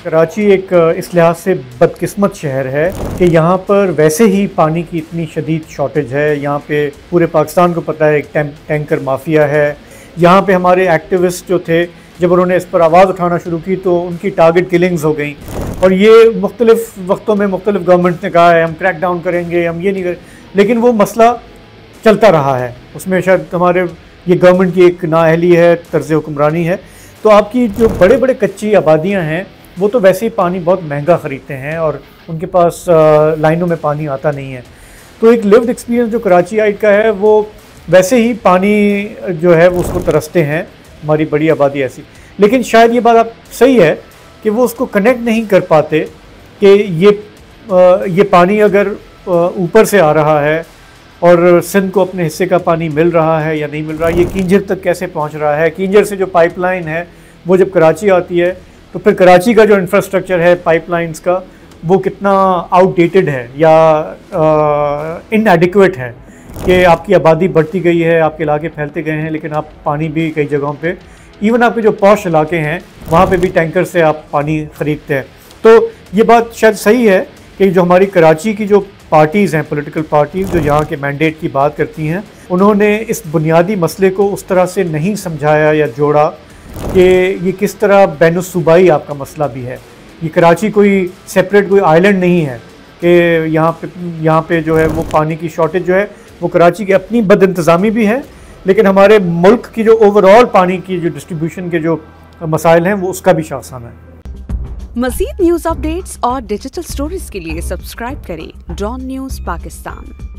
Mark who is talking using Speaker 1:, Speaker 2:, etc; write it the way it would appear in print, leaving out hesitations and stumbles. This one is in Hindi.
Speaker 1: कराची एक इस लिहाज से बदकिस्मत शहर है कि यहाँ पर वैसे ही पानी की इतनी शदीद शॉर्टेज है। यहाँ पे पूरे पाकिस्तान को पता है एक टैंकर माफिया है। यहाँ पे हमारे एक्टिविस्ट जो थे, जब उन्होंने इस पर आवाज़ उठाना शुरू की तो उनकी टारगेट किलिंग्स हो गई। और ये मुख्तलिफ वक्तों में मुख्तलिफ गवर्नमेंट ने कहा है हम क्रैक डाउन करेंगे, हम ये नहीं करें, लेकिन वो मसला चलता रहा है। उसमें शायद हमारे ये गवर्नमेंट की एक नाअहली है, तर्ज़ हुक्मरानी है। तो आपकी जो बड़े बड़े कच्ची आबादियाँ हैं वो तो वैसे ही पानी बहुत महंगा ख़रीदते हैं और उनके पास लाइनों में पानी आता नहीं है। तो एक लिव्ड एक्सपीरियंस जो कराची आइट का है वो वैसे ही पानी जो है वो उसको तरसते हैं, हमारी बड़ी आबादी ऐसी। लेकिन शायद ये बात आप सही है कि वो उसको कनेक्ट नहीं कर पाते कि ये पानी अगर ऊपर से आ रहा है और सिंध को अपने हिस्से का पानी मिल रहा है या नहीं मिल रहा है, ये कींजर तक कैसे पहुंच रहा है। कींजर से जो पाइपलाइन है वो जब कराची आती है तो फिर कराची का जो इंफ्रास्ट्रक्चर है पाइपलाइंस का वो कितना आउटडेटेड है या इनएडिक्वेट है कि आपकी आबादी बढ़ती गई है, आपके इलाके फैलते गए हैं, लेकिन आप पानी भी कई जगहों पे, इवन आपके जो पॉश इलाके हैं वहाँ पे भी टैंकर से आप पानी ख़रीदते हैं। तो ये बात शायद सही है कि जो हमारी कराची की जो पार्टीज़ हैं, पॉलिटिकल पार्टीज़ जो यहाँ के मैंडेट की बात करती हैं, उन्होंने इस बुनियादी मसले को उस तरह से नहीं समझाया या जोड़ा कि ये किस तरह बैनुसूबाई आपका मसला भी है। ये कराची कोई सेपरेट कोई आइलैंड नहीं है कि यहाँ पे जो है वो पानी की शॉर्टेज जो है वो कराची की अपनी बदइंतज़ामी भी है, लेकिन हमारे मुल्क की जो ओवरऑल पानी की जो डिस्ट्रीब्यूशन के जो मसाइल हैं वो उसका भी शासन है।
Speaker 2: मज़ीद न्यूज़ अपडेट्स और डिजिटल स्टोरीज के लिए सब्सक्राइब करें डॉन न्यूज़ पाकिस्तान।